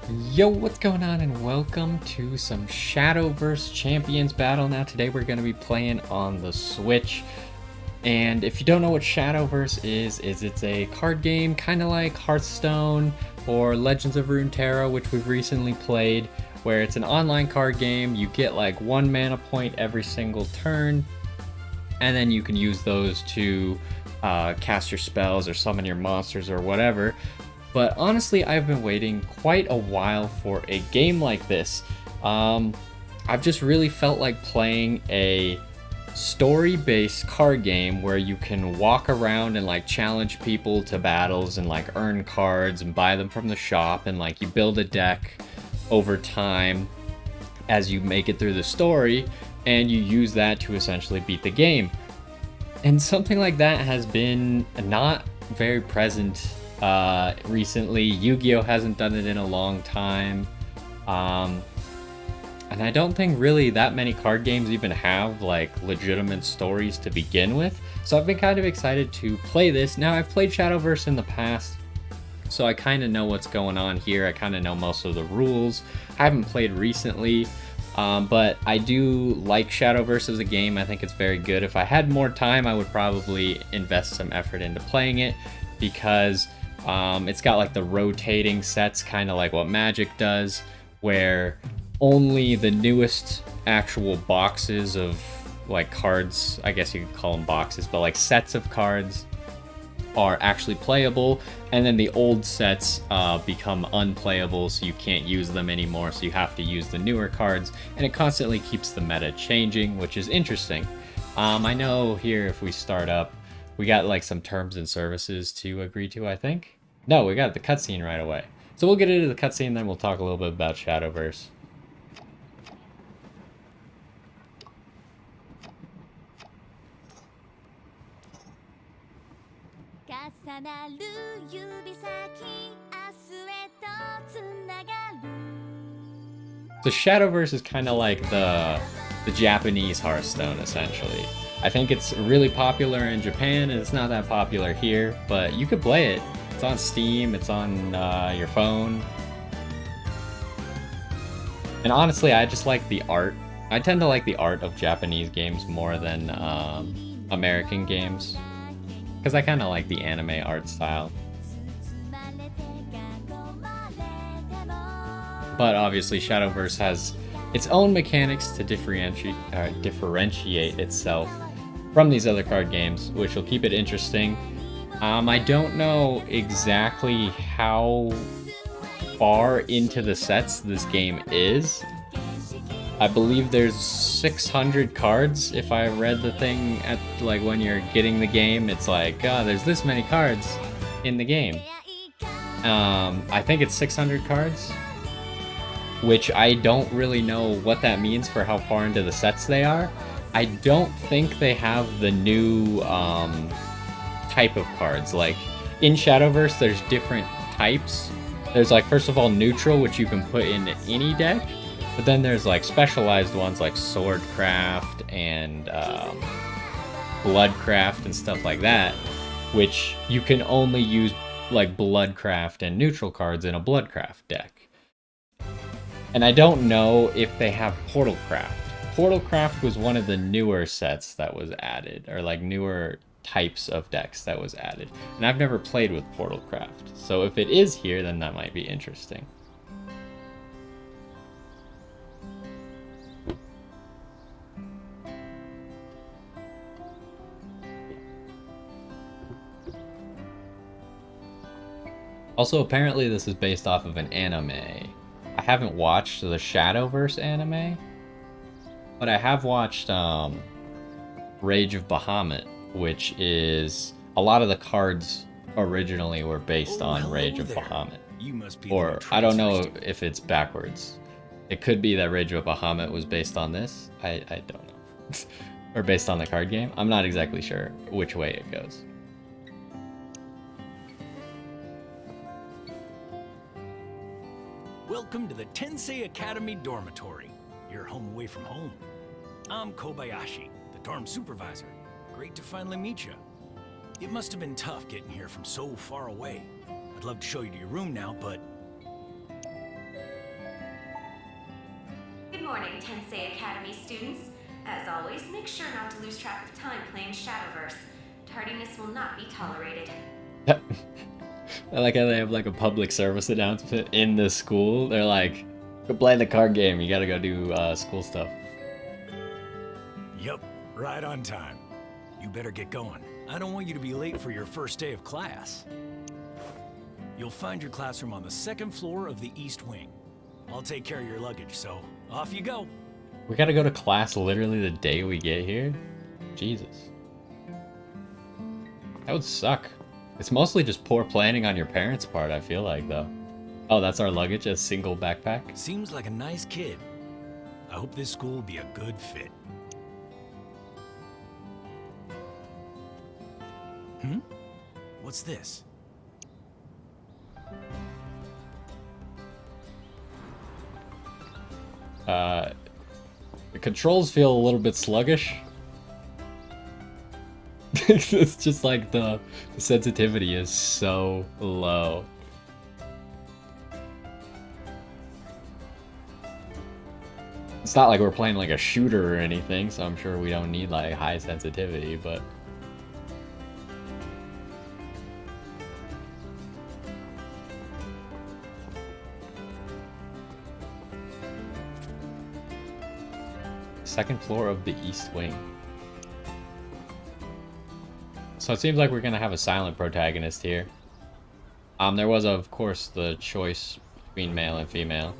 Yo, what's going on, and welcome to some Shadowverse Champions Battle. Now today we're going to be playing on the Switch. And if you don't know what Shadowverse is it's a card game kind of like Hearthstone or Legends of Runeterra, which we've recently played, where it's an online card game. You get like 1 mana point every single turn, and then you can use those to cast your spells or summon your monsters or whatever. But honestly, I've been waiting quite a while for a game like this. I've just really felt like playing a story-based card game where you can walk around and like challenge people to battles and like earn cards and buy them from the shop, and like you build a deck over time as you make it through the story, and you use that to essentially beat the game. And something like that has been not very present recently. Yu-Gi-Oh hasn't done it in a long time, and I don't think really that many card games even have like legitimate stories to begin with. So I've been kind of excited to play this. Now, I've played Shadowverse in the past, so I kind of know what's going on here. I kind of know most of the rules. I haven't played recently, but I do like Shadowverse as a game. I think it's very good. If I had more time, I would probably invest some effort into playing it, because it's got like the rotating sets, kind of like what Magic does, where only the newest actual boxes of like cards, I guess you could call them boxes, but like sets of cards are actually playable, and then the old sets become unplayable, so you can't use them anymore, so you have to use the newer cards, and it constantly keeps the meta changing, which is interesting. I know here, if we start up, we got like some terms and services to agree to, I think. No, we got the cutscene right away. So we'll get into the cutscene, then we'll talk a little bit about Shadowverse. So Shadowverse is kind of like the Japanese Hearthstone, essentially. I think it's really popular in Japan, and it's not that popular here, but you could play it. It's on Steam, it's on your phone. And honestly, I just like the art. I tend to like the art of Japanese games more than American games, because I kind of like the anime art style. But obviously, Shadowverse has its own mechanics to differentiate itself from these other card games, which will keep it interesting. I don't know exactly how far into the sets this game is. I believe there's 600 cards. If I read the thing at like when you're getting the game, it's like, oh, there's this many cards in the game. I think it's 600 cards, which I don't really know what that means for how far into the sets they are. I don't think they have the new type of cards. Like in Shadowverse, there's different types. There's like, first of all, neutral, which you can put in any deck, but then there's like specialized ones like Swordcraft and Bloodcraft and stuff like that, which you can only use like Bloodcraft and neutral cards in a Bloodcraft deck. And I don't know if they have Portalcraft. Portalcraft was one of the newer sets that was added, or like newer types of decks that was added. And I've never played with Portalcraft, so if it is here, then that might be interesting. Also, apparently this is based off of an anime. I haven't watched the Shadowverse anime, but I have watched Rage of Bahamut, which is a lot of the cards originally were based on Rage of Bahamut. Or I don't know if it's backwards. It could be that Rage of Bahamut was based on this. I don't know. Or based on the card game. I'm not exactly sure which way it goes. Welcome to the Tensei Academy Dormitory. You're home away from home. I'm Kobayashi, the dorm supervisor. Great to finally meet you. It must have been tough getting here from so far away. I'd love to show you to your room now, but morning, Tensei Academy students. As always, make sure not to lose track of time playing Shadowverse. Tardiness will not be tolerated. I like how they have like a public service announcement in the school. They're like, go play the card game. You gotta go do school stuff. Yup, right on time. You better get going. I don't want you to be late for your first day of class. You'll find your classroom on the second floor of the East Wing. I'll take care of your luggage, so off you go. We gotta go to class literally the day we get here? Jesus. That would suck. It's mostly just poor planning on your parents' part, I feel like, though. Oh, that's our luggage, a single backpack? Seems like a nice kid. I hope this school will be a good fit. What's this? The controls feel a little bit sluggish. It's just like the sensitivity is so low. It's not like we're playing like a shooter or anything, so I'm sure we don't need like high sensitivity, but... Second floor of the East Wing. So it seems like we're gonna have a silent protagonist here. There was, of course, the choice between male and female.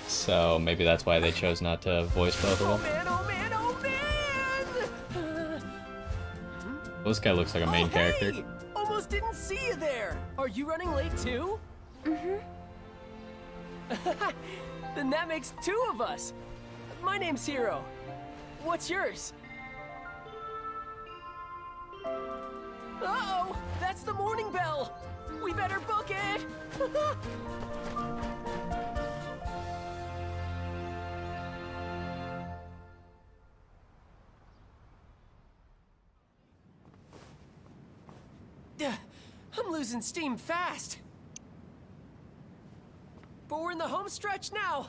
So maybe that's why they chose not to voice both of them. Oh man, oh man! This guy looks like a main character. Hey! Almost didn't see you there! Are you running late too? Then that makes two of us! My name's Hiro. What's yours? Uh-oh! That's the morning bell! We better book it! I'm losing steam fast. But we're in the home stretch now.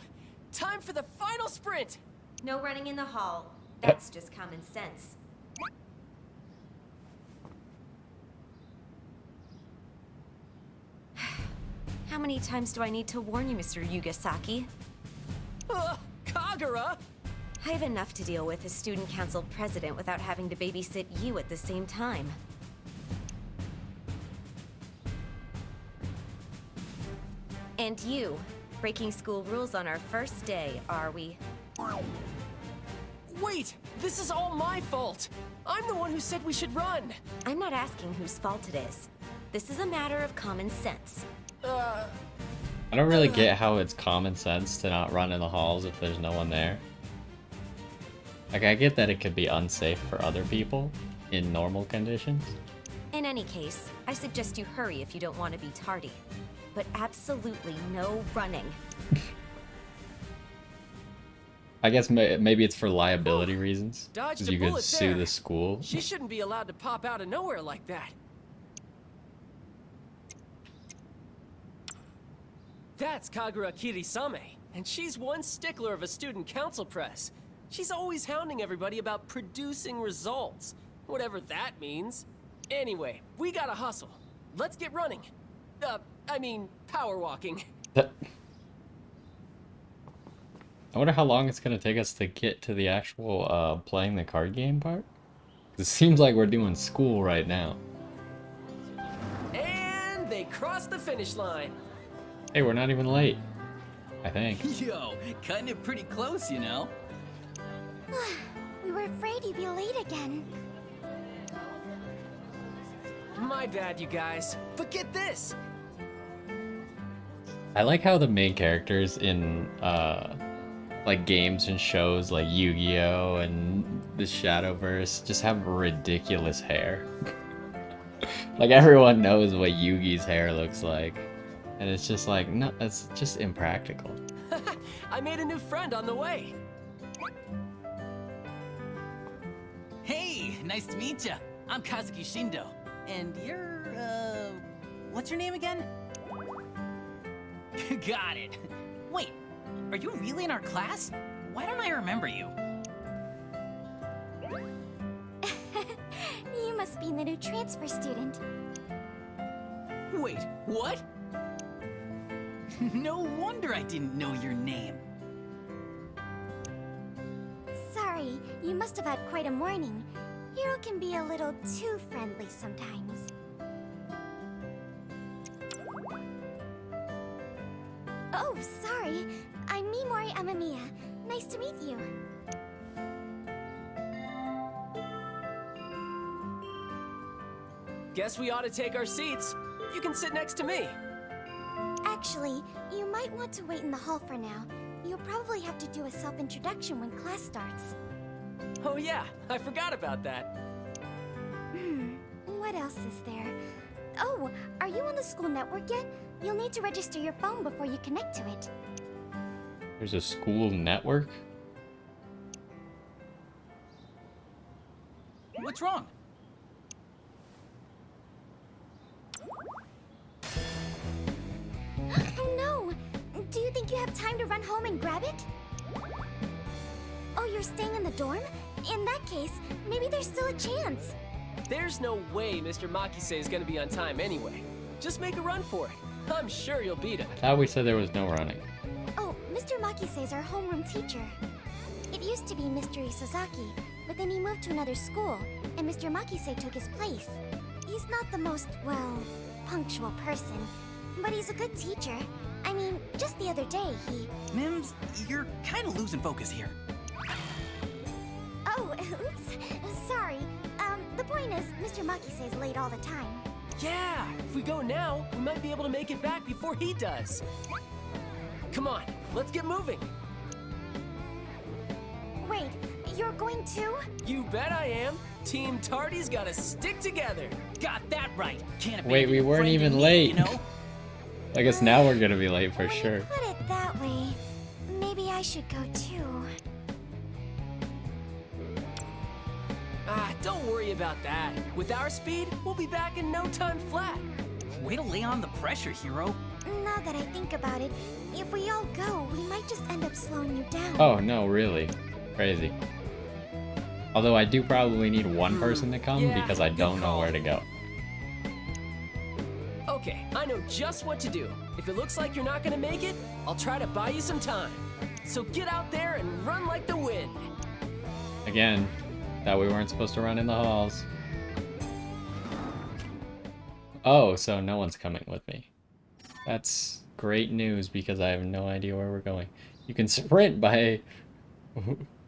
Time for the final sprint. No running in the hall. That's just common sense. How many times do I need to warn you, Mr. Yugasaki? Kagura! I have enough to deal with as student council president without having to babysit you at the same time. And you, breaking school rules on our first day, are we? Wait! This is all my fault! I'm the one who said we should run! I'm not asking whose fault it is. This is a matter of common sense. I don't really get how it's common sense to not run in the halls if there's no one there. Like, I get that it could be unsafe for other people in normal conditions. In any case, I suggest you hurry if you don't want to be tardy. But absolutely no running. I guess maybe it's for liability reasons. Dodged Because a you could bullet sue there. the school. She shouldn't be allowed to pop out of nowhere like that. That's Kagura Kirisame, and she's one stickler of a student council press. She's always hounding everybody about producing results, whatever that means. Anyway, we gotta hustle. Let's get running. I mean, power walking. I wonder how long it's gonna take us to get to the actual playing the card game part. It seems like we're doing school right now. And they crossed the finish line. Hey, we're not even late. I think. Yo, kinda pretty close, you know? We were afraid you'd be late again. My bad, you guys. But get this! I like how the main characters in like games and shows like Yu-Gi-Oh and the Shadowverse just have ridiculous hair. Like everyone knows what Yugi's hair looks like. And it's just like, no, that's just impractical. I made a new friend on the way. Hey, nice to meet ya. I'm Kazuki Shindo. And you're, what's your name again? Got it. Wait, are you really in our class? Why don't I remember you? You must be the new transfer student. Wait, what? No wonder I didn't know your name. Sorry, you must have had quite a morning. Hiro can be a little too friendly sometimes. Oh, sorry. I'm Mimori Amamiya. Nice to meet you. Guess we ought to take our seats. You can sit next to me. Actually, you might want to wait in the hall for now. You'll probably have to do a self-introduction when class starts. Oh yeah, I forgot about that. What else is there? Oh, are you on the school network yet? You'll need to register your phone before you connect to it. There's a school network? What's wrong? Oh no! Do you think you have time to run home and grab it? Oh, you're staying in the dorm? In that case, maybe there's still a chance. There's no way Mr. Makise is gonna be on time anyway. Just make a run for it. I'm sure you'll beat him. I thought we said there was no running. Oh, Mr. Makise is our homeroom teacher. It used to be Mr. Isozaki, but then he moved to another school, and Mr. Makise took his place. He's not the most, well, punctual person, but he's a good teacher. I mean, just the other day, he... Mims, you're kind of losing focus here. Oh, oops. Sorry. The point is, Mr. Makise is late all the time. Yeah, if we go now, we might be able to make it back before he does. Come on, let's get moving. Wait, you're going too? You bet I am. Team Tardy's gotta stick together. Got that right. Can't Wait, we abandon weren't friend in even need, late. You know? I guess now we're gonna be late for When sure. you put it that way, maybe I should go too. Ah, don't worry about that. With our speed, we'll be back in no time flat. Way to lay on the pressure, hero. Now that I think about it, if we all go, we might just end up slowing you down. Oh, no, really? Crazy. Although I do probably need one person to come yeah, because I good don't know call. where to go. Okay, I know just what to do. If it looks like you're not gonna make it, I'll try to buy you some time. So get out there and run like the wind. Again, thought we weren't supposed to run in the halls. Oh, so no one's coming with me. That's great news because I have no idea where we're going. You can sprint by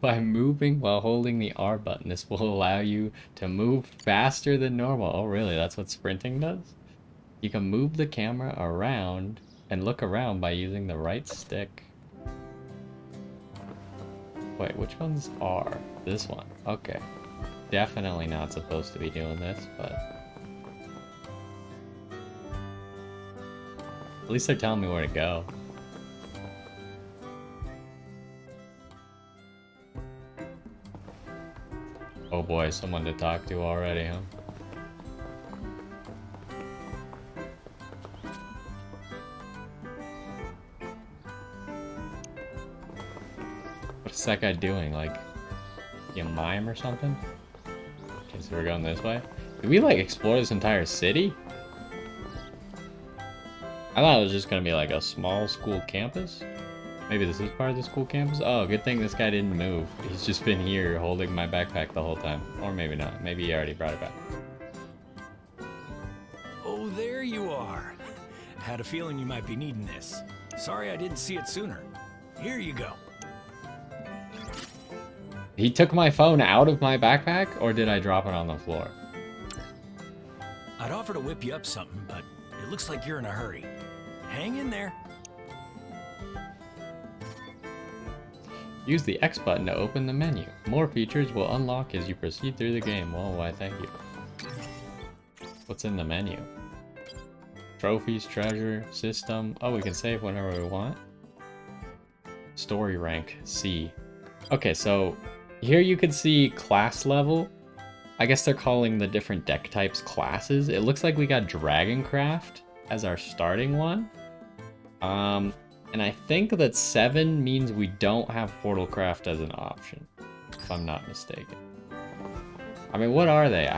moving while holding the R button. This will allow you to move faster than normal. Oh, really? That's what sprinting does? You can move the camera around and look around by using the right stick. Wait, which one's R? This one. Okay. Definitely not supposed to be doing this, but... At least they're telling me where to go. Oh boy, someone to talk to already, huh? What's that guy doing? Like, a mime or something? Okay, so we're going this way. Did we like explore this entire city? I thought it was just gonna be like a small school campus. Maybe this is part of the school campus? Oh, good thing this guy didn't move. He's just been here holding my backpack the whole time. Or maybe not. Maybe he already brought it back. Oh, there you are. Had a feeling you might be needing this. Sorry I didn't see it sooner. Here you go. He took my phone out of my backpack, or did I drop it on the floor? I'd offer to whip you up something, but it looks like you're in a hurry. Hang in there. Use the X button to open the menu. More features will unlock as you proceed through the game. Oh, why thank you. What's in the menu? Trophies, treasure, system. Oh, we can save whenever we want. Story rank, C. Okay, so here you can see class level. I guess they're calling the different deck types classes. It looks like we got Dragoncraft as our starting one. And And I think that 7 means we don't have Portalcraft as an option, if I'm not mistaken. I mean, what are they?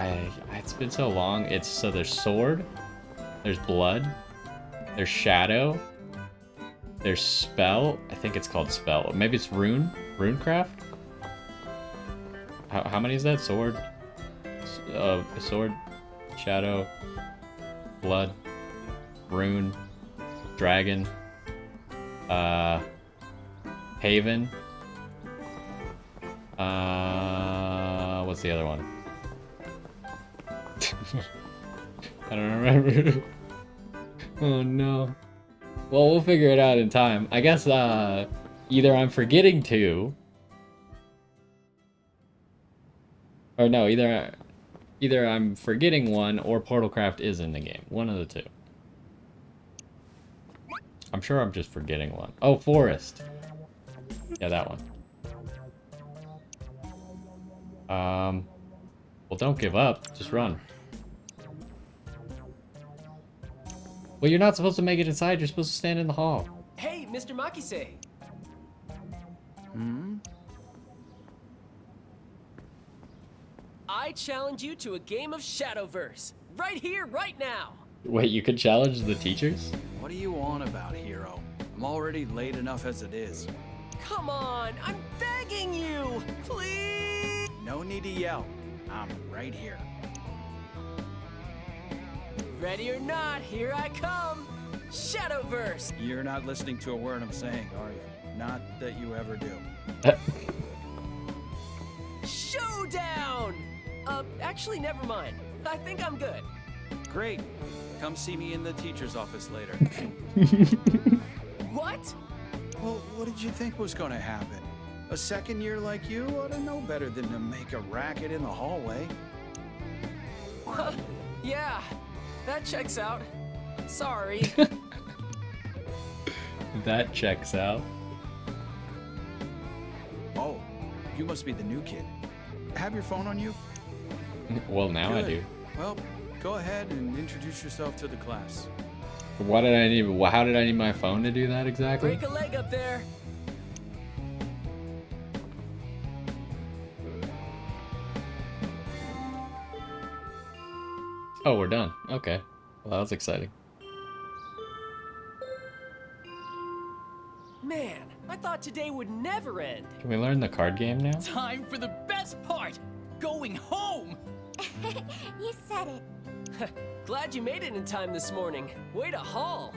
It's been so long. So there's sword, there's blood, there's shadow, there's spell. I think it's called spell. Maybe it's runecraft. How many is that? Sword, shadow, blood, rune, dragon, haven. What's the other one? I don't remember. Oh no. Well, we'll figure it out in time. I guess either I'm forgetting 2, or no, either I'm forgetting 1 or Portalcraft is in the game. One of the 2. I'm sure I'm just forgetting 1. Oh, forest. Yeah, that one. Well, don't give up. Just run. Well, you're not supposed to make it inside. You're supposed to stand in the hall. Hey, Mr. Makise. I challenge you to a game of Shadowverse. Right here, right now. Wait, you could challenge the teachers? What are you on about, hero? I'm already late enough as it is. Come on, I'm begging you. Please. No need to yell. I'm right here. Ready or not, here I come. Shadowverse. You're not listening to a word I'm saying, are you? Not that you ever do. Showdown. Actually, never mind. I think I'm good. Great. Come see me in the teacher's office later. What? Well, what did you think was going to happen? A second year like you ought to know better than to make a racket in the hallway. Yeah, that checks out. Sorry. That checks out. Oh, you must be the new kid. Have your phone on you? Well, now I Good. do. Well, go ahead and introduce yourself to the class. What did I need? How did I need my phone to do that exactly? Break a leg up there. Oh, we're done. Okay. Well, that was exciting. Man, I thought today would never end. Can we learn the card game now? Time for the best part, going home. You said it. Glad you made it in time this morning. Way to haul.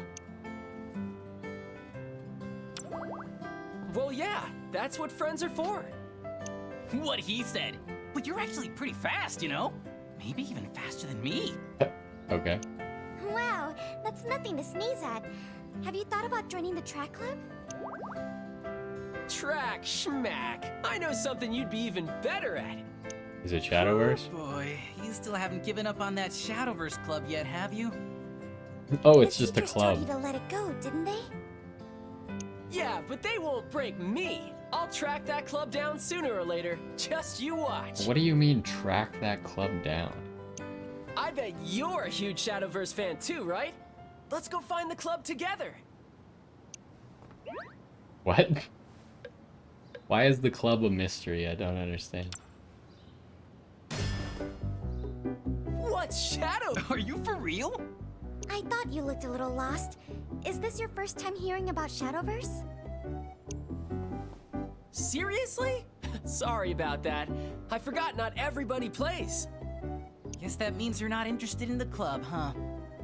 Well, yeah, that's what friends are for. What he said. But you're actually pretty fast, you know? Maybe even faster than me. Okay. Wow, that's nothing to sneeze at. Have you thought about joining the track club? Track schmack. I know something you'd be even better at. Is it Shadowverse? Oh boy, you still haven't given up on that Shadowverse club yet, have you? Oh, it's The just a teachers told you club. to let it go, didn't they? Yeah, but they won't break me. I'll track that club down sooner or later. Just you watch. What do you mean track that club down? I bet you're a huge Shadowverse fan too, right? Let's go find the club together. What? Why is the club a mystery? I don't understand. What's Shadow? Are you for real? I thought you looked a little lost. Is this your first time hearing about Shadowverse? Seriously? Sorry about that. I forgot not everybody plays. Guess that means you're not interested in the club, huh?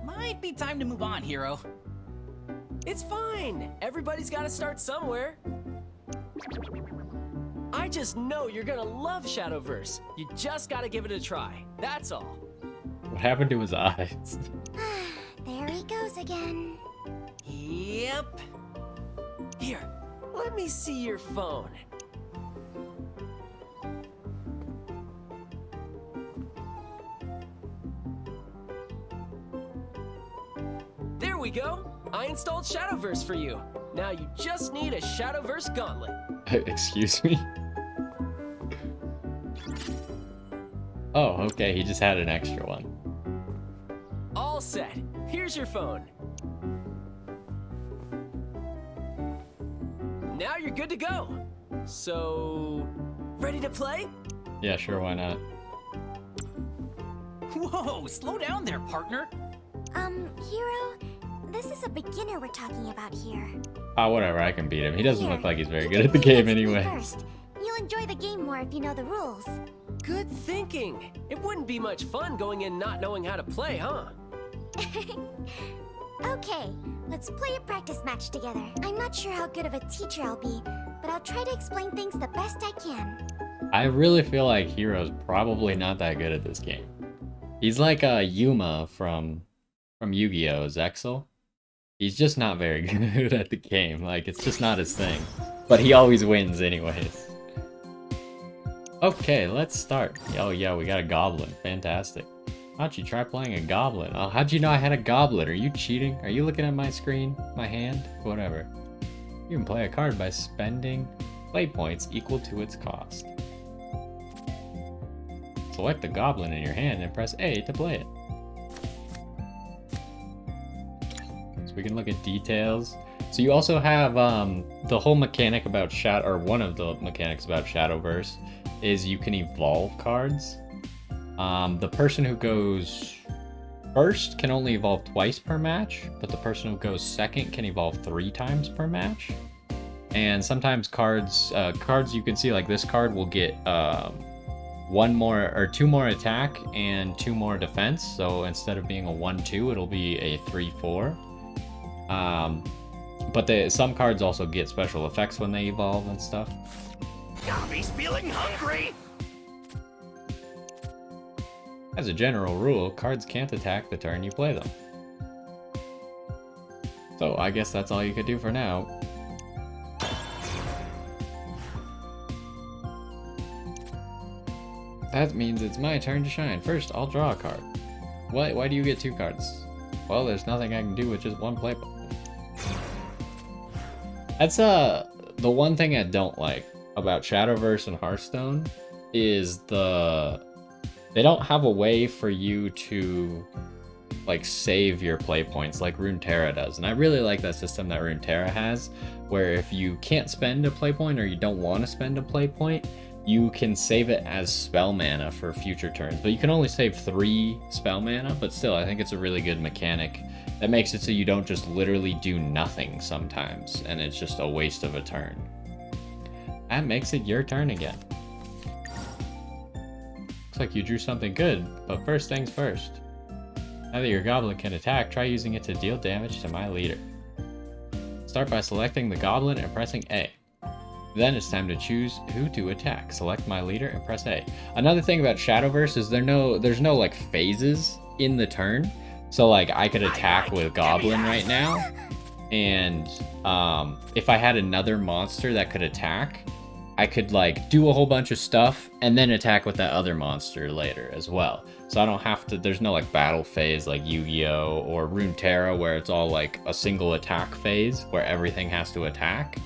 Might be time to move on, hero. It's fine. Everybody's got to start somewhere. I just know you're gonna love Shadowverse. You just gotta give it a try. That's all. What happened to his eyes? There he goes again. Yep. Here, let me see your phone. There we go. I installed Shadowverse for you. Now you just need a Shadowverse gauntlet. Excuse me? Oh, okay, he just had an extra one. All set. Here's your phone. now you're good to go. So, ready to play? Yeah, sure, why not? Whoa, slow down there, partner. Hero, this is a beginner we're talking about here. Ah, whatever, I can beat him. He doesn't Here, look like he's very you good can at the play game against me anyway. First. You'll enjoy the game more if you know the rules. Good thinking. It wouldn't be much fun going in not knowing how to play, huh? Okay, let's play a practice match together. I'm not sure how good of a teacher I'll be, but I'll try to explain things the best I can. I really feel like Hero's probably not that good at this game. He's like a Yuma from Yu-Gi-Oh! Zexal. He's just not very good at the game. Like, it's just not his thing. But he always wins anyways. Okay, let's start. Oh yeah, we got a goblin. Fantastic. Why don't you try playing a goblin? Oh, how'd you know I had a goblin? Are you cheating? Are you looking at my screen? My hand? Whatever. You can play a card by spending play points equal to its cost. Select the goblin in your hand and press A to play it. So we can look at details. So you also have the whole mechanic about or one of the mechanics about Shadowverse is you can evolve cards. The person who goes first can only evolve twice per match, but the person who goes second can evolve 3 times per match. And sometimes cards you can see, like this card will get 2 more attack and 2 more defense. So instead of being a 1-2, it'll be a 3-4. But some cards also get special effects when they evolve and stuff. Gobby's feeling hungry! As a general rule, cards can't attack the turn you play them. So I guess that's all you could do for now. That means it's my turn to shine. First, I'll draw a card. Why do you get 2 cards? Well, there's nothing I can do with just 1 play point. That's the one thing I don't like about Shadowverse and Hearthstone is they don't have a way for you to like save your play points like Runeterra does. And I really like that system that Runeterra has, where if you can't spend a play point or you don't want to spend a play point, you can save it as spell mana for future turns. But you can only save 3 spell mana, but still I think it's a really good mechanic that makes it so you don't just literally do nothing sometimes and it's just a waste of a turn. That makes it your turn again. Looks like you drew something good, but first things first. Now that your goblin can attack, try using it to deal damage to my leader. Start by selecting the goblin and pressing A. Then it's time to choose who to attack. Select my leader and press A. Another thing about Shadowverse is there's no like phases in the turn. So like I could attack with goblin right now, and if I had another monster that could attack, I could like do a whole bunch of stuff and then attack with that other monster later as well. So I don't have to, there's no like battle phase like Yu-Gi-Oh! Or Runeterra where it's all like a single attack phase where everything has to attack.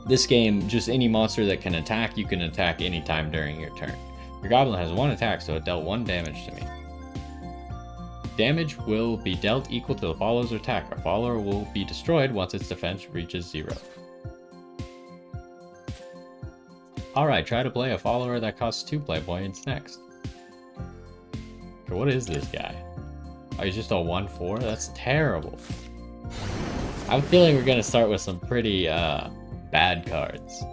This game, just any monster that can attack, you can attack anytime during your turn. Your goblin has 1 attack, so it dealt 1 damage to me. Damage will be dealt equal to the follower's attack. Our follower will be destroyed once its defense reaches 0. Alright, try to play a follower that costs 2 play points next. Okay, what is this guy? Oh, he's just a 1-4? That's terrible. I'm feeling we're gonna start with some pretty bad cards.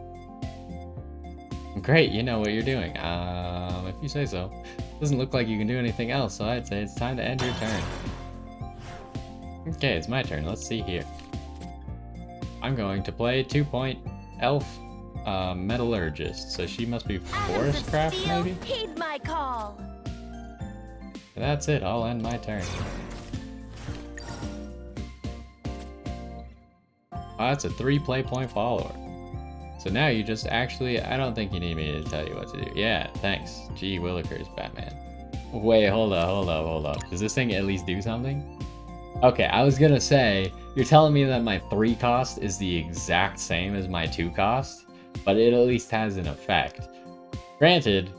Great, you know what you're doing. If you say so. Doesn't look like you can do anything else, so I'd say it's time to end your turn. Okay, it's my turn. Let's see here. I'm going to play 2-point elf metallurgist, so she must be forest craft maybe? Heed my call. That's it, I'll end my turn. Oh, that's a 3 play point follower. So now you just actually, I don't think you need me to tell you what to do. Yeah, thanks. Gee willikers, Batman. Wait, hold up. Does this thing at least do something? Okay, I was gonna say, you're telling me that my 3 cost is the exact same as my 2 cost, but it at least has an effect. Granted,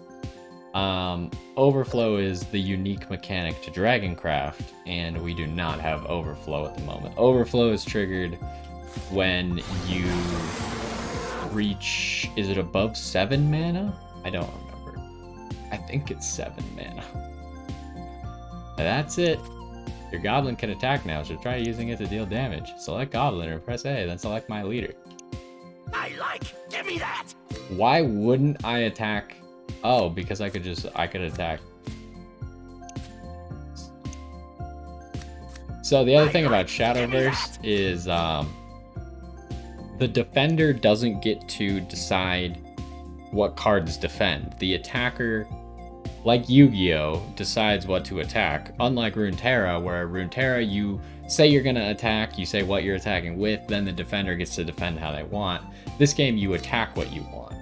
Overflow is the unique mechanic to Dragoncraft, and we do not have Overflow at the moment. Overflow is triggered when you reach, is it above 7 mana? I don't remember. I think it's 7 mana. And that's it. Your goblin can attack now, so try using it to deal damage. Select goblin or press A, then select my leader. Give me that! Why wouldn't I attack? Oh, because I could attack. So the other thing about Shadowverse is the defender doesn't get to decide what cards defend. The attacker, like Yu-Gi-Oh, decides what to attack. Unlike Runeterra, where Runeterra, you say you're gonna attack, you say what you're attacking with, then the defender gets to defend how they want. This game, you attack what you want.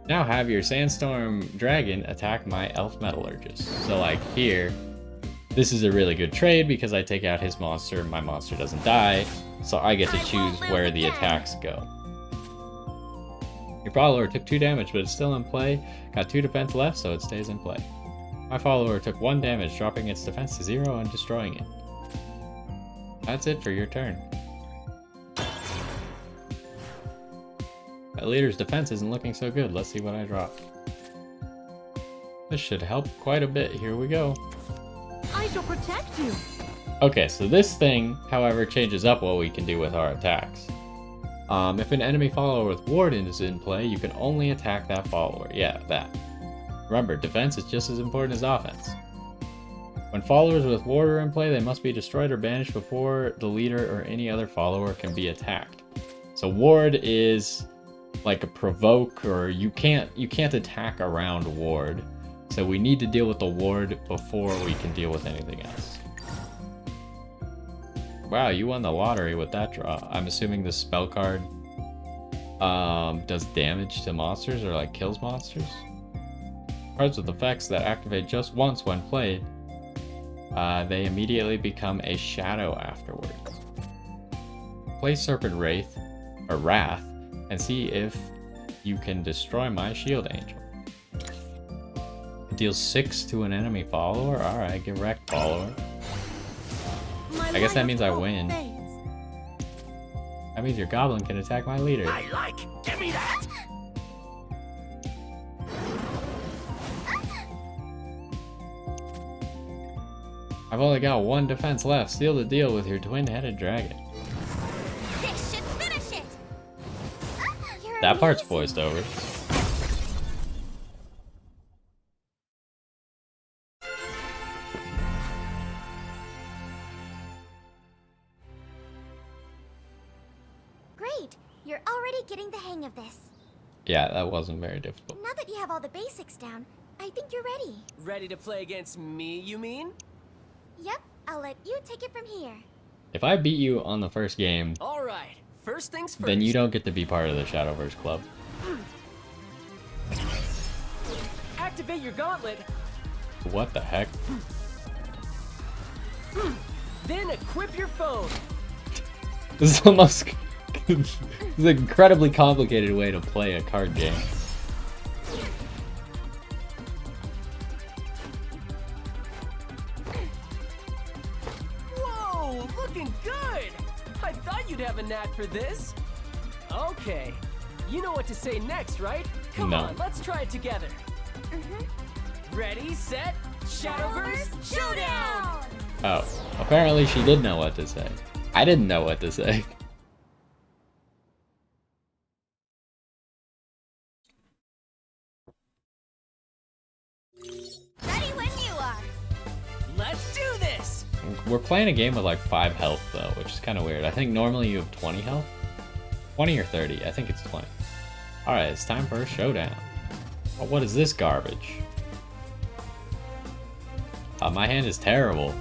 Now have your Sandstorm Dragon attack my Elf Metallurgist. So like here, this is a really good trade because I take out his monster, my monster doesn't die, so I get to choose where the attacks go. Your follower took 2 damage, but it's still in play. Got 2 defense left, so it stays in play. My follower took 1 damage, dropping its defense to 0 and destroying it. That's it for your turn. My leader's defense isn't looking so good. Let's see what I drop. This should help quite a bit. Here we go. I shall protect you. Okay, so this thing, however, changes up what we can do with our attacks. If an enemy follower with Warden is in play, you can only attack that follower. Yeah, that. Remember, defense is just as important as offense. When followers with Ward are in play, they must be destroyed or banished before the leader or any other follower can be attacked. So Ward is like a provoke, or you can't attack around Ward. So we need to deal with the Ward before we can deal with anything else. Wow, you won the lottery with that draw. I'm assuming the spell card does damage to monsters or like kills monsters. Cards with effects that activate just once when played, they immediately become a shadow afterwards. Play Serpent Wraith, or Wrath, and see if you can destroy my Shield Angel. It deals 6 to an enemy follower. Alright, get wrecked, follower. I guess that means I win. That means your goblin can attack my leader. Give me that! I've only got 1 defense left. Seal the deal with your twin-headed dragon. This should finish it. You're That part's amazing. voiced over. Great. You're already getting the hang of this. Yeah, that wasn't very difficult. Now that you have all the basics down, I think you're ready. Ready to play against me, you mean? Yep, I'll let you take it from here. If I beat you on the first game, All right. First things first. then you don't get to be part of the Shadowverse club. Activate your gauntlet, What the heck? then equip your phone. This is the most... this is an incredibly complicated way to play a card game. Whoa, looking good! I thought you'd have a knack for this. Okay, you know what to say next, right? Come No. on, let's try it together. Ready, set, Shadowverse, showdown! Oh, apparently she did know what to say. I didn't know what to say. Ready when you are. Let's do this! We're playing a game with like 5 health though, which is kind of weird. I think normally you have 20 health. 20 or 30, I think it's 20. Alright, it's time for a showdown. Oh, what is this garbage? My hand is terrible.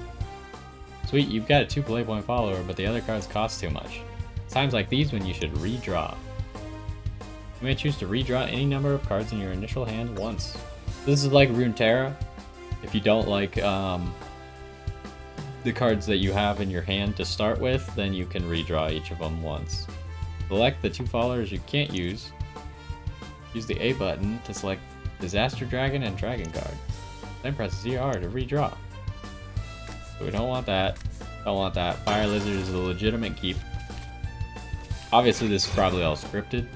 Sweet, you've got a 2 play point follower, but the other cards cost too much. It's times like these when you should redraw. You may choose to redraw any number of cards in your initial hand once. This is like Runeterra. If you don't like the cards that you have in your hand to start with, then you can redraw each of them once. Select the 2 followers you can't use. Use the A button to select Disaster Dragon and Dragon Guard. Then press ZR to redraw. So we don't want that. Don't want that. Fire Lizard is a legitimate keep. Obviously, this is probably all scripted.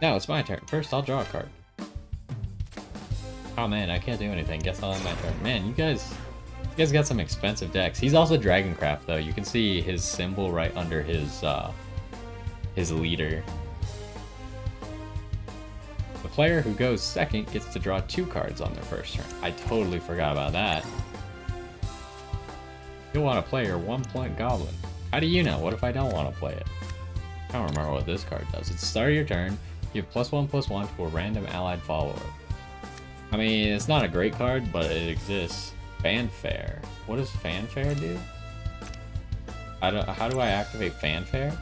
Now it's my turn. First, I'll draw a card. Oh man, I can't do anything. Guess I'll end my turn. Man, you guys got some expensive decks. He's also Dragoncraft though. You can see his symbol right under his leader. The player who goes second gets to draw 2 cards on their first turn. I totally forgot about that. You'll want to play your 1-point Goblin. How do you know? What if I don't want to play it? I don't remember what this card does. It's the start of your turn. You have +1/+1 to a random allied follower. I mean, it's not a great card, but it exists. Fanfare. What does Fanfare do? How do I activate Fanfare?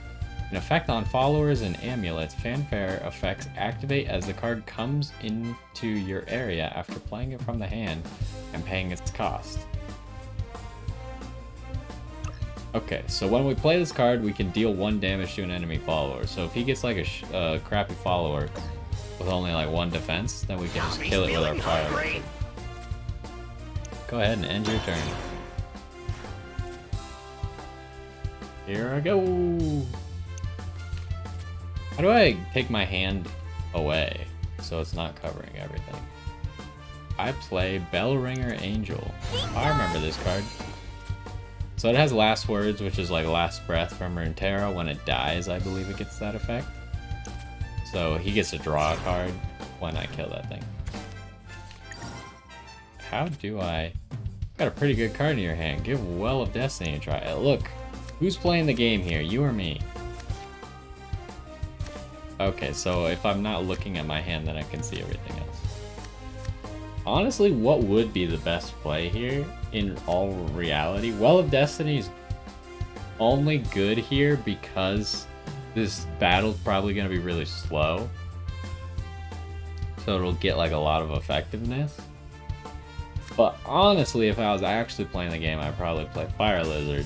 An effect on followers and amulets, Fanfare effects activate as the card comes into your area after playing it from the hand and paying its cost. Okay, so when we play this card, we can deal 1 damage to an enemy follower. So if he gets like a crappy follower with only like 1 defense, then we can just kill it with our fire lizard. Go ahead and end your turn. Here I go. How do I take my hand away so it's not covering everything? I play Bellringer Angel. I remember this card. So it has last words, which is like last breath from Runeterra. When it dies, I believe it gets that effect. So he gets to draw a card when I kill that thing. How do I... Got a pretty good card in your hand. Give Well of Destiny a try. Look, who's playing the game here? You or me? Okay, so if I'm not looking at my hand, then I can see everything else. Honestly, what would be the best play here in all reality? Well of Destiny is only good here because this battle's probably going to be really slow. So it'll get like a lot of effectiveness. But honestly, if I was actually playing the game, I'd probably play Fire Lizard.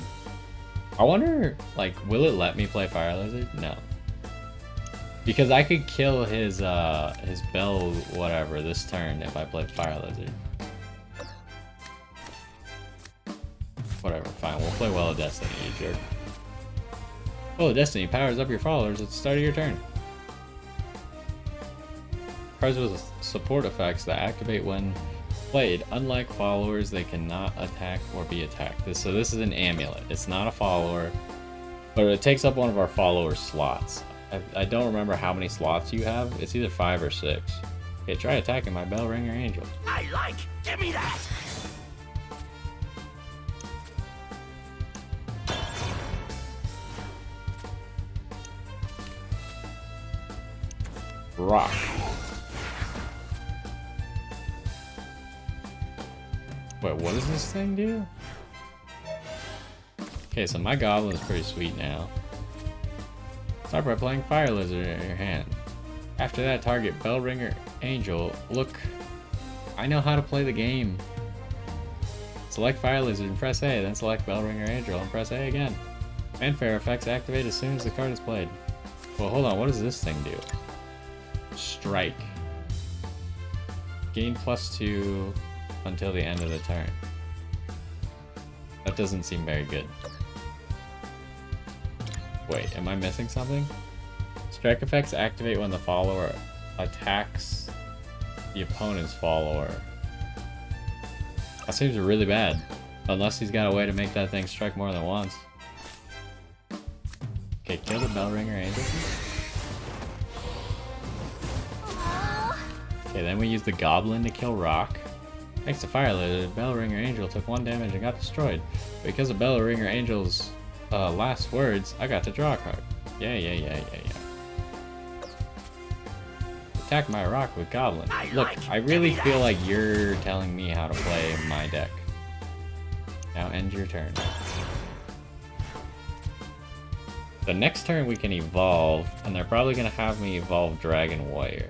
I wonder, like, will it let me play Fire Lizard? No. Because I could kill his bell whatever this turn if I played Fire Lizard. Whatever, fine. We'll play Well of Destiny, you jerk. Well of Destiny powers up your followers at the start of your turn. Cards with support effects that activate when played. Unlike followers, they cannot attack or be attacked. So this is an amulet. It's not a follower, but it takes up one of our follower slots. I don't remember how many slots you have. It's either 5 or 6. Okay, try attacking my Bellringer Angel. I like! Give me that! Rock. Wait, what does this thing do? Okay, so my goblin is pretty sweet now. Start by playing Fire Lizard in your hand. After that, target Bellringer Angel. Look, I know how to play the game. Select Fire Lizard and press A, then select Bellringer Angel and press A again. Fanfare effects activate as soon as the card is played. Well, hold on, what does this thing do? Strike. Gain +2 until the end of the turn. That doesn't seem very good. Wait, am I missing something? Strike effects activate when the follower attacks the opponent's follower. That seems really bad. Unless he's got a way to make that thing strike more than once. Okay, kill the Bellringer Angel. Okay, then we use the Goblin to kill Rock. Thanks to Fire Lizard, Bellringer Angel took 1 damage and got destroyed. Because of Bellringer Angel's last words, I got to draw a card. Yeah. Attack my Rock with Goblin. Look, I really feel like you're telling me how to play my deck. Now end your turn. The next turn we can evolve, and they're probably going to have me evolve Dragon Warrior.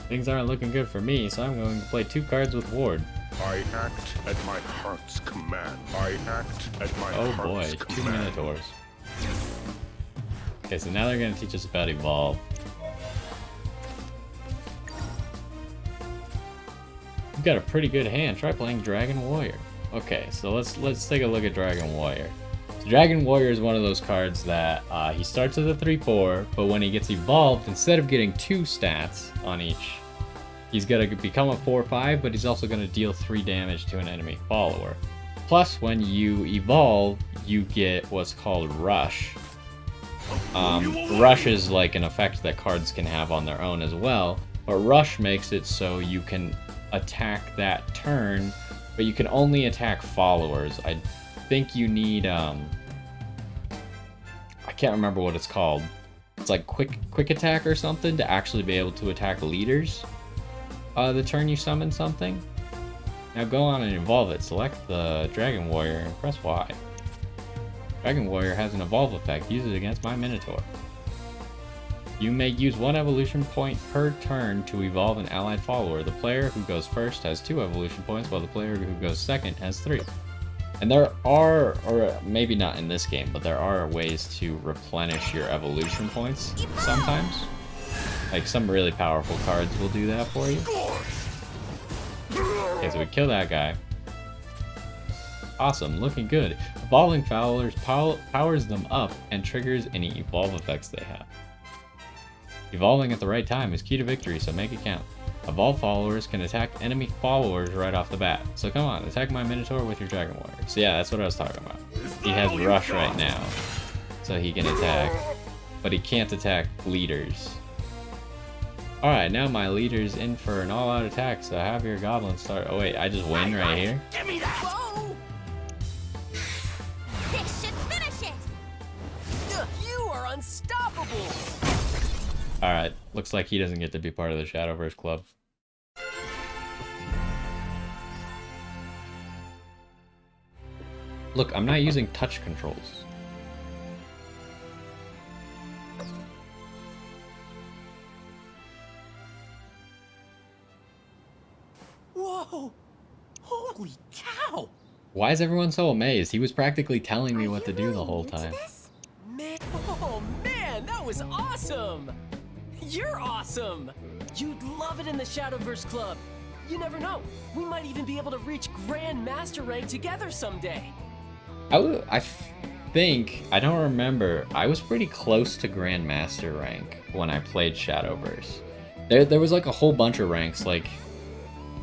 Things aren't looking good for me, so I'm going to play 2 cards with Ward. I act at my heart's command. I act at my Oh heart's boy, 2 command. Minotaurs. Okay, so now they're going to teach us about Evolve. You've got a pretty good hand. Try playing Dragon Warrior. Okay, so let's take a look at Dragon Warrior. So Dragon Warrior is one of those cards that he starts as a 3/4, but when he gets evolved, instead of getting 2 stats on each, he's gonna become a 4/5, but he's also gonna deal 3 damage to an enemy follower. Plus, when you evolve, you get what's called Rush. Rush is like an effect that cards can have on their own as well, but Rush makes it so you can attack that turn, but you can only attack followers. I think you need I can't remember what it's called. It's like quick attack or something to actually be able to attack leaders the turn you summon something. Now go on and evolve it. Select the Dragon Warrior and press Y. Dragon Warrior has an evolve effect. Use it against my Minotaur. You may use 1 evolution point per turn to evolve an allied follower. The player who goes first has 2 evolution points, while the player who goes second has 3. And there are, or maybe not in this game, but there are ways to replenish your evolution points sometimes. Like some really powerful cards will do that for you. Okay, so we kill that guy. Awesome, looking good. Evolving followers powers them up and triggers any evolve effects they have. Evolving at the right time is key to victory, so make it count. Evolve followers can attack enemy followers right off the bat. So come on, attack my Minotaur with your Dragon Warrior. So yeah, that's what I was talking about. He has Rush right now, so he can attack, but he can't attack leaders. Alright, now my leader's in for an all-out attack, so have your goblin start. Oh wait, I just win right here? Give me that! Whoa! This should finish it! You are unstoppable! Alright, looks like he doesn't get to be part of the Shadowverse club. Look, I'm not using touch controls. Whoa! Holy cow! Why is everyone so amazed? He was practically telling me what to do the whole time. Man, oh man, that was awesome! You're awesome! You'd love it in the Shadowverse Club. You never know, we might even be able to reach Grand Master rank together someday. I think, I don't remember, I was pretty close to Grand Master rank when I played Shadowverse. There was like a whole bunch of ranks, like,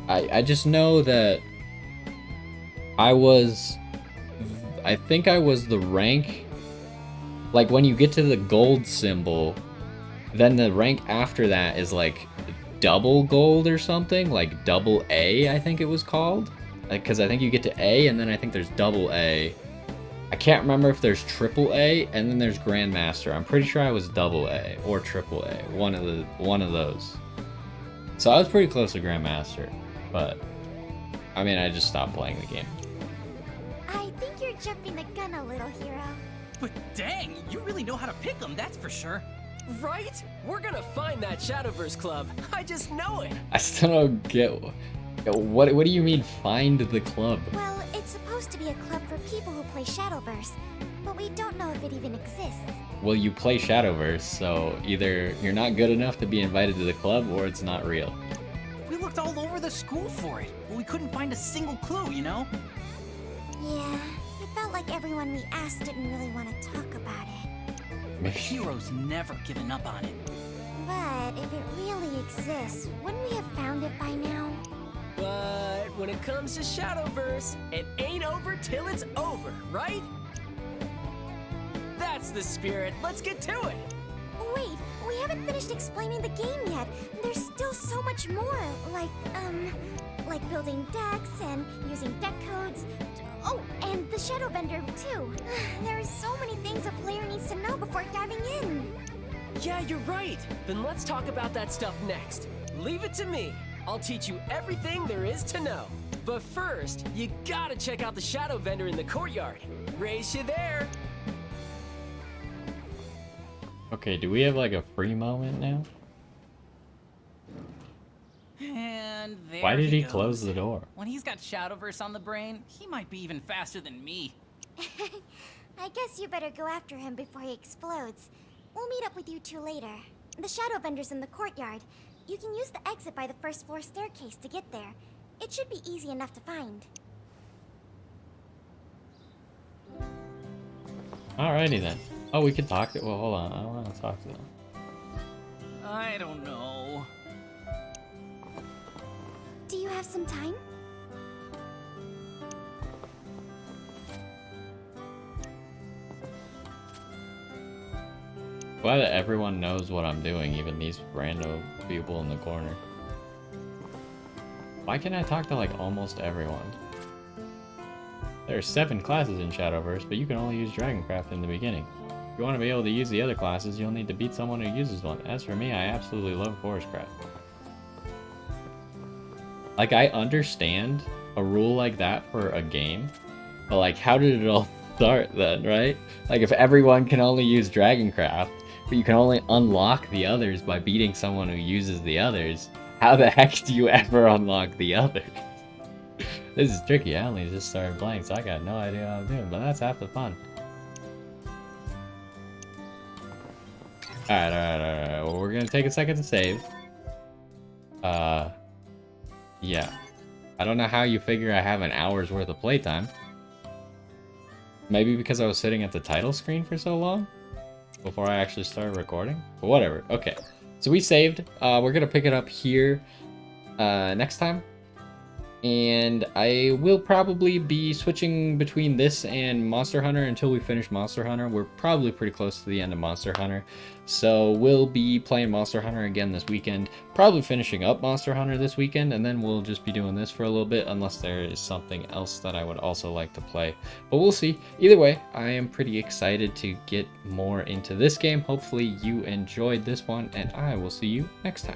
I just know that I think I was the rank, like when you get to the gold symbol, then the rank after that is like double gold or something, like double A, I think it was called. Like, cause I think you get to A and then I think there's double A. I can't remember if there's triple A and then there's Grandmaster. I'm pretty sure I was double A or triple A, one of those. So I was pretty close to Grandmaster, but I mean, I just stopped playing the game. I think you're jumping the gun a little, hero. But dang, you really know how to pick them, that's for sure. Right? We're gonna find that Shadowverse Club. I just know it. I still don't get what do you mean find the club? Well, it's supposed to be a club for people who play Shadowverse, but we don't know if it even exists. Well, you play Shadowverse, so either you're not good enough to be invited to the club or it's not real. We looked all over the school for it, but we couldn't find a single clue, you know? Yeah, it felt like everyone we asked didn't really want to talk about it. The hero's never given up on it. But if it really exists, wouldn't we have found it by now? But when it comes to Shadowverse, it ain't over till it's over, right? That's the spirit. Let's get to it. Wait, we haven't finished explaining the game yet. There's still so much more, like building decks and using deck codes. Oh, and the Shadow Vendor, too. There are so many things a player needs to know before diving in. Yeah, you're right. Then let's talk about that stuff next. Leave it to me. I'll teach you everything there is to know. But first, you gotta check out the Shadow Vendor in the courtyard. Race you there. Okay, do we have like a free moment now? And there Why did he goes. close the door? When he's got Shadowverse on the brain, he might be even faster than me. I guess you better go after him before he explodes. We'll meet up with you two later. The Shadow Vendor's in the courtyard. You can use the exit by the first floor staircase to get there. It should be easy enough to find. Alrighty then. Oh, we could talk to. Well, hold on. I want to talk to them. I don't know. Do you have some time? Glad that everyone knows what I'm doing, even these random people in the corner. Why can't I talk to like almost everyone? There are 7 classes in Shadowverse, but you can only use Dragoncraft in the beginning. If you want to be able to use the other classes, you'll need to beat someone who uses one. As for me, I absolutely love Forestcraft. Like, I understand a rule like that for a game, but like, how did it all start then, right? Like, if everyone can only use Dragoncraft, but you can only unlock the others by beating someone who uses the others, how the heck do you ever unlock the others? This is tricky. I only just started playing, so I got no idea what I'm doing, but that's half the fun. Alright. Well, we're gonna take a second to save. Yeah. I don't know how you figure I have an hour's worth of playtime. Maybe because I was sitting at the title screen for so long before I actually started recording? But whatever. Okay. So we saved. We're gonna pick it up here next time. And I will probably be switching between this and Monster Hunter until we finish Monster Hunter. We're probably pretty close to the end of Monster Hunter. So we'll be playing Monster Hunter again this weekend. Probably finishing up Monster Hunter this weekend. And then we'll just be doing this for a little bit. Unless there is something else that I would also like to play. But we'll see. Either way, I am pretty excited to get more into this game. Hopefully you enjoyed this one. And I will see you next time.